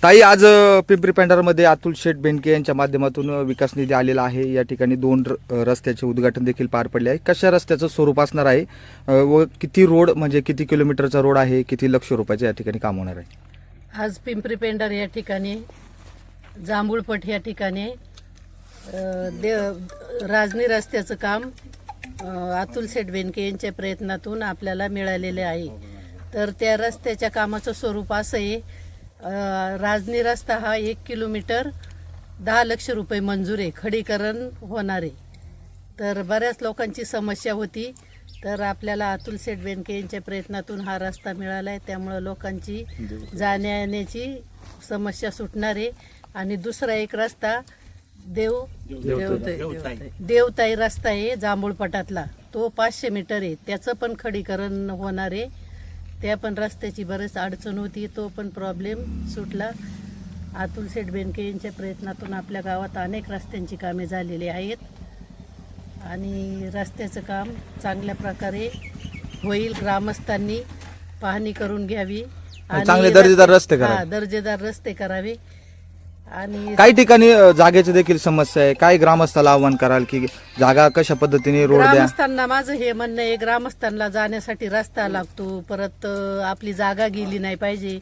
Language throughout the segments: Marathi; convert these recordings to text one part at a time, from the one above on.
ताई, आज पिंपरी पेंढारमध्ये अतुल शेठ बेनके यांच्या माध्यमातून विकास निधी आलेला आहे। या ठिकाणी 2 रस्त्याचे उद्घाटन देखील पार पडले आहे। कशा रस्त्याचं स्वरूप असणार आहे व किती रोड म्हणजे किती किलोमीटरचा रोड आहे, किती लक्ष रुपयाचे या ठिकाणी काम होणार आहे? आज पिंपरी पेंढार या ठिकाणी जांभूळपट या ठिकाणी राजनी रस्त्याचं काम अतुल शेठ बेनके यांच्या प्रयत्नातून आपल्याला मिळालेले आहे। तर त्या रस्त्याच्या कामाचं स्वरूप असं आहे, राजनी रस्ता हा 1 किलोमीटर 10 लाख रुपये मंजूर आहे, खडीकरण होणार आहे। तर बऱ्याच लोकांची समस्या होती, तर आपल्याला अतुल शेठ बेनके यांच्या प्रयत्नातून हा रस्ता मिळाला आहे। त्यामुळे लोकांची जाण्या येण्याची समस्या सुटणार आहे। आणि दुसरा एक रस्ता देवताई रस्ता आहे जांभूळपटातला, तो 500 मीटर आहे, त्याचं पण खडीकरण होणार आहे। त्या पण रस्त्याची बरेच अडचण होती, तो पण प्रॉब्लेम सुटला। अतुल शेठ बेनके यांच्या प्रयत्नातून आपल्या गावात अनेक रस्त्यांची कामे झालेली आहेत आणि रस्त्याचं काम चांगल्या प्रकारे होईल। ग्रामस्थांनी पाहणी करून घ्यावी आणि चांगले दर्जेदार रस्ते करावे। दर्जेदार रस्ते करावे। आणि काही ठिकाणी जागेची देखील समस्या आहे, काय ग्रामस्थाला आव्हान कराल की जागा कशा पद्धतीने रोड द्या? ग्रामस्थांना माझं हे म्हणणं आहे, ग्रामस्थांना जाण्यासाठी रस्ता लागतो, परत आपली जागा गेली नाही पाहिजे,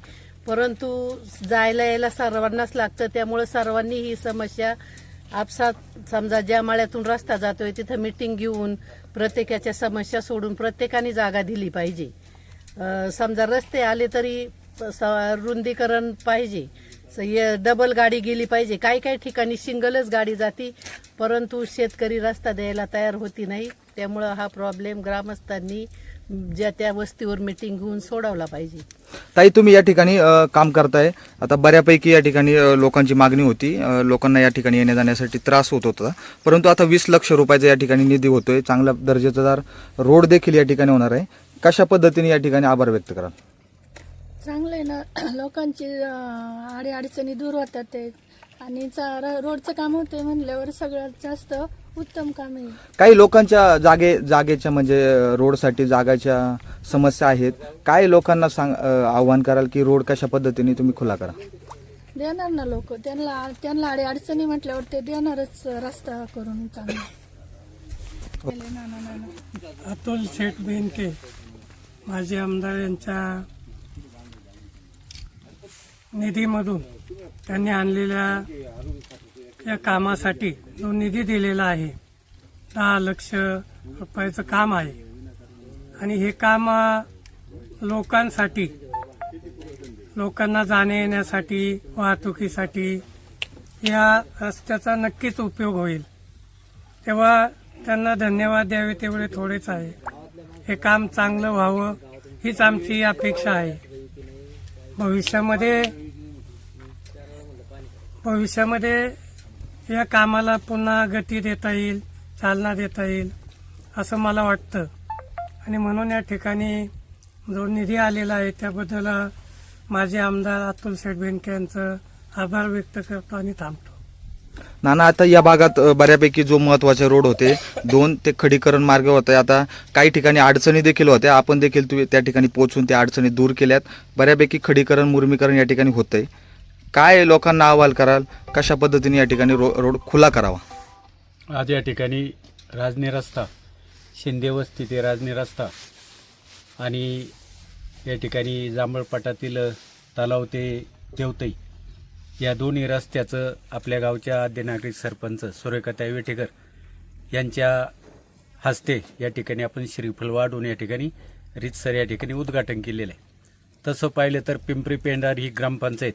परंतु जायला यायला सर्वांनाच लागतं। त्यामुळे सर्वांनी ही समस्या आपसात समजा ज्या माळ्यातून रस्ता जातोय तिथं मीटिंग घेऊन प्रत्येकाच्या समस्या सोडून प्रत्येकाने जागा दिली पाहिजे। समजा रस्ते आले तरी रुंदीकरण पाहिजे, डबल गाडी गेली पाहिजे। काही काही ठिकाणी सिंगलच गाडी जाती, परंतु शेतकरी रस्ता द्यायला तयार होती नाही। त्यामुळे हा प्रॉब्लेम ग्रामस्थांनी ज्या त्या वस्तीवर मीटिंग घेऊन सोडवला पाहिजे। ताई, तुम्ही या ठिकाणी काम करताय, आता बऱ्यापैकी या ठिकाणी लोकांची मागणी होती, लोकांना या ठिकाणी येण्या जाण्यासाठी त्रास होत होता, परंतु आता 20 लाख रुपयाचा या ठिकाणी निधी होतोय, चांगला दर्जेदार रोड देखील या ठिकाणी होणार आहे। कशा पद्धतीने या ठिकाणी आभार व्यक्त कराल? चांगलं आहे ना, लोकांची अडीअडचणी दूर होतात ते, आणि रोडचं काम होते म्हणल्यावर सगळ्यात जास्त उत्तम काम आहे। काही लोकांच्या जागेच्या म्हणजे रोडसाठी जागाच्या समस्या आहेत, काय लोकांना आव्हान कराल की रोड कशा पद्धतीने तुम्ही खुला करा? देणार ना लोक, त्यांना अडीअडचणी म्हटल्यावर ते देणारच रस्ता करून चांगला। अतुल शेठ बेनके माजी आमदार यांच्या निधीमधून त्यांनी आणलेल्या या कामासाठी जो निधी दिलेला आहे 10 लाख रुपयाचं काम आहे, आणि हे काम लोकांना जाण्या येण्यासाठी, वाहतुकीसाठी या रस्त्याचा नक्कीच उपयोग होईल। तेव्हा त्यांना धन्यवाद द्यावे तेवढे थोडेच आहे। हे काम चांगलं व्हावं हीच आमची अपेक्षा आहे। भविष्यामध्ये या कामाला पुन्हा गती देता येईल, चालना देता येईल असं मला वाटतं, आणि म्हणून या ठिकाणी जो निधी आलेला आहे त्याबद्दल माझे आमदार अतुल शेठ बेनके यांचं आभार व्यक्त करतो आणि थांबतो। नाना, आता या भागात बऱ्यापैकी जो महत्वाचे रोड होते 2 ते खडीकरण मार्ग होते, आता काही ठिकाणी अडचणी देखील होत्या, आपण देखील त्या ठिकाणी पोहोचून त्या अडचणी दूर केल्यात, बऱ्यापैकी खडीकरण मुर्मीकरण या ठिकाणी होतंय। काय लोकांना अहवाल कराल, कशा पद्धतीने या ठिकाणी रोड खुला करावा? आज या ठिकाणी राजनी रस्ता, शिंदे वस्ती ते राजनी रस्ता आणि या ठिकाणी जांभळपटातील तलाव ते देवताई या दोन्ही रस्त्याचं आपल्या गावच्या आद्य नागरिक सरपंच सुरेखाताई वेठेकर यांच्या हस्ते या ठिकाणी आपण श्रीफळ वाढवून या ठिकाणी रीतसर या ठिकाणी उद्घाटन केलेलं आहे। तसं पाहिलं तर पिंपरी पेंढार ही ग्रामपंचायत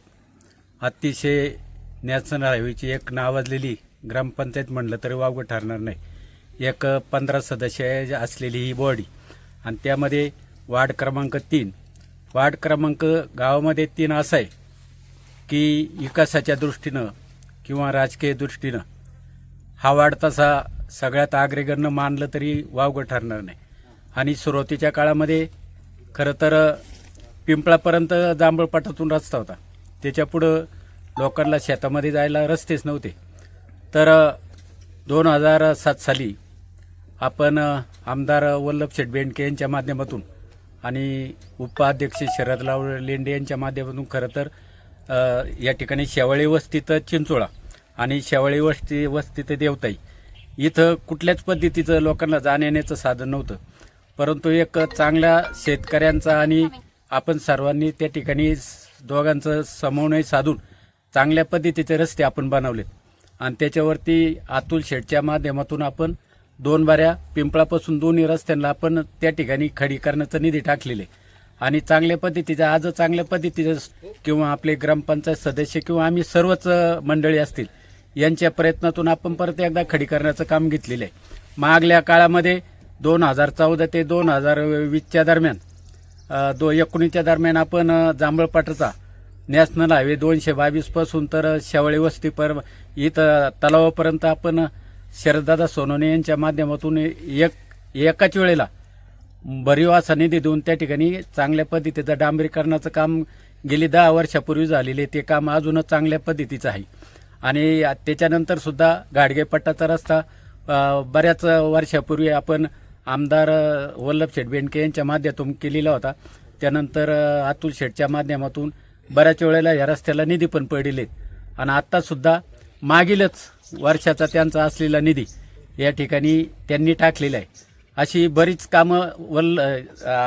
अतिशय नॅशनल हायवेची एक नावाजलेली ग्रामपंचायत म्हणलं तरी वावगं ठरणार नाही। एक 15 सदस्य असलेली ही बॉडी, आणि त्यामध्ये वार्ड क्रमांक 3 वार्ड क्रमांक गावामध्ये 3 असा आहे की विकासाच्या दृष्टीनं किंवा राजकीय दृष्टीनं हा वार्ड तसा सगळ्यात अग्रेगण्य मानलं तरी वावगं ठरणार नाही। आणि सुरुवातीच्या काळामध्ये खरं तर पिंपळापर्यंत जांभळपटातून रस्ता होता, त्याच्यापुढं लोकांना शेतामध्ये जायला रस्तेच नव्हते। तर 2007 साली आपण आमदार वल्लभ शेठ बेनके यांच्या माध्यमातून आणि उपाध्यक्ष शरदराव लेंडे यांच्या माध्यमातून खरं तर या ठिकाणी शेवाळी वस्तीत चिंचोळा आणि शेवाळी वस्तीत देवताई इथं कुठल्याच पद्धतीचं लोकांना जाण्याचं साधन नव्हतं. परंतु एक चांगल्या शेतकऱ्यांचा आणि आपण सर्वांनी त्या ठिकाणी दोघांचं समन्वय साधून चांगल्या पद्धतीचे रस्ते आपण बनवलेत आणि त्याच्यावरती अतुल शेठच्या माध्यमातून आपण 2 बाऱ्या पिंपळापासून दोन्ही रस्त्यांना आपण त्या ठिकाणी खडी करण्याचा निधी टाकलेले आणि चांगल्या पद्धतीचं आज चांगल्या पद्धतीचं किंवा आपले ग्रामपंचायत सदस्य किंवा आम्ही सर्वच मंडळी असतील यांच्या प्रयत्नातून आपण परत एकदा खडी करण्याचं काम घेतलेलं आहे. मागल्या काळामध्ये 2014 ते 2020च्या दरम्यान 19च्या दरम्यान आपण जांभळपाटाचा नॅशनल हायवे 222 पासून तर शेवाळी वस्ती इथं तलावापर्यंत आपण शरददादा सोनवणे यांच्या माध्यमातून एकाच वेळेला भरीव असा निधी देऊन त्या ठिकाणी चांगल्या पद्धतीचं डांबरीकरणाचं काम गेली 10 वर्षापूर्वी झालेले ते काम अजूनच चांगल्या पद्धतीचं आहे. आणि त्याच्यानंतर सुद्धा गाडगेपट्टाचा रस्ता बऱ्याच वर्षापूर्वी आपण आमदार वल्लभ शेठ बेंडके यांच्या माध्यमातून केलेला होता. त्यानंतर अतुल शेठच्या माध्यमातून बऱ्याच वेळेला या रस्त्याला निधी पण पडलेत आणि आता सुद्धा मागीलच वर्षाचा त्यांचा असलेला निधी या ठिकाणी त्यांनी टाकलेला आहे. अशी बरीच कामं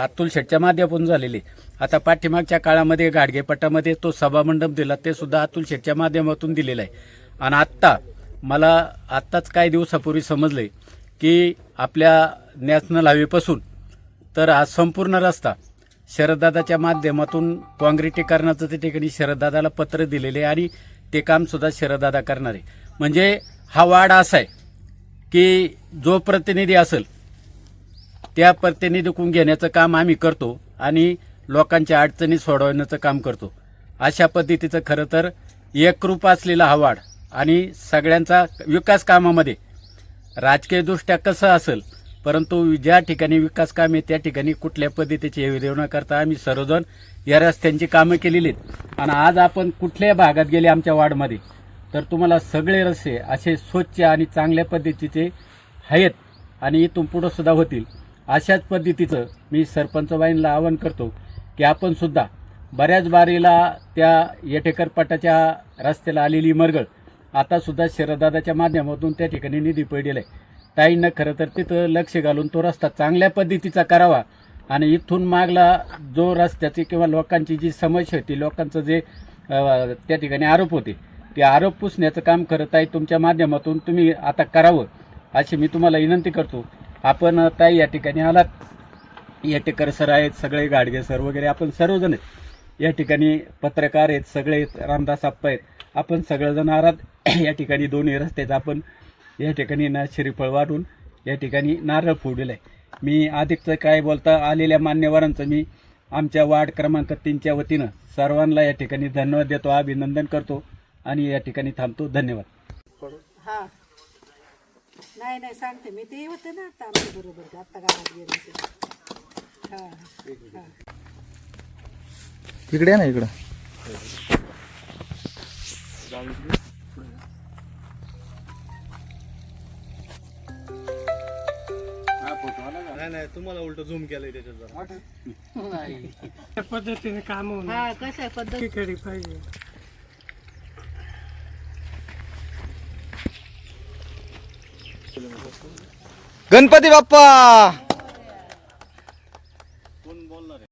अतुल शेठच्या माध्यमातून झालेली. आता पाठीमागच्या काळामध्ये गाडगेपट्टामध्ये तो सभामंडप दिला ते सुद्धा अतुल शेठच्या माध्यमातून दिलेला आहे. आणि आत्ता मला आत्ताच काही दिवसापूर्वी समजले की आपल्या नॅशनल हायवेपासून तर हा संपूर्ण रस्ता शरददादाच्या माध्यमातून काँक्रिटीकरणाचं त्या ठिकाणी शरददादाला पत्र दिलेले आणि ते काम सुद्धा शरददादा करणार आहे. म्हणजे हा वाढ असा आहे की जो प्रतिनिधी असेल त्या प्रतिनिधीकडून घेण्याचं काम आम्ही करतो आणि लोकांच्या अडचणी सोडवण्याचं काम करतो. अशा पद्धतीचं खरं तर एकरूप असलेला हा वाढ आणि सगळ्यांचा विकास कामामध्ये राजकीयदृष्ट्या कसं असेल परंतु ज्या ठिकाणी विकास काम आहे त्या ठिकाणी कुठल्या पद्धतीची हेळसांड न करता आम्ही सर्वजण या रस्त्यांची कामं केलेली आहेत. आणि आज आपण कुठल्या भागात गेले आमच्या वार्डमध्ये तर तुम्हाला सगळे रस्ते असे स्वच्छ आणि चांगल्या पद्धतीचे आहेत आणि इथून पुढे सुद्धा होतील. अशाच पद्धतीचं मी सरपंचबाईंना आवाहन करतो की आपण सुद्धा बऱ्याच बारीला त्या येटेकरपटाच्या रस्त्याला आलेली मरगळ आता सुद्धा शरददादाच्या माध्यमातून त्या ठिकाणी निधी पडलेला आहे. ताईंना खरं तर तिथं लक्ष घालून तो रस्ता चांगल्या पद्धतीचा करावा आणि इथून मागला जो रस्त्याची किंवा लोकांची जी समस्या होती लोकांचं जे त्या ठिकाणी आरोप होते ते आरोप पुसण्याचं काम करत आहे तुमच्या माध्यमातून तुम्ही आता करावं अशी मी तुम्हाला विनंती करतो. आपण ताई या ठिकाणी आलात, येटेकर सर आहेत, सगळे गाडगे सर वगैरे आपण सर्वजण आहेत या ठिकाणी, पत्रकार आहेत सगळे, रामदास आप्पा आहेत, आपण सगळेजण आहात या ठिकाणी. दोन्ही रस्त्याचं आपण या ठिकाणी श्रीफळ वाढून या ठिकाणी नारळ फोडलेलं आहे. मी अधिकचं काय बोलता आलेल्या मान्यवरांचं मी आमच्या वार्ड क्रमांक 3च्या वतीनं सर्वांना या ठिकाणी धन्यवाद देतो, अभिनंदन करतो आणि या ठिकाणी थांबतो. धन्यवाद. हा नाही नाही सांगते मी, ते होते ना आता आमच्या बरोबर आता गावात गेले. हा हा इकडे आहे ना इकडं. नाही तुम्हाला उलट झूम केलंय त्याच्यात जरा. त्या पद्धतीने काम होणार हा कशा पद्धती केली पाहिजे. गणपती बाप्पा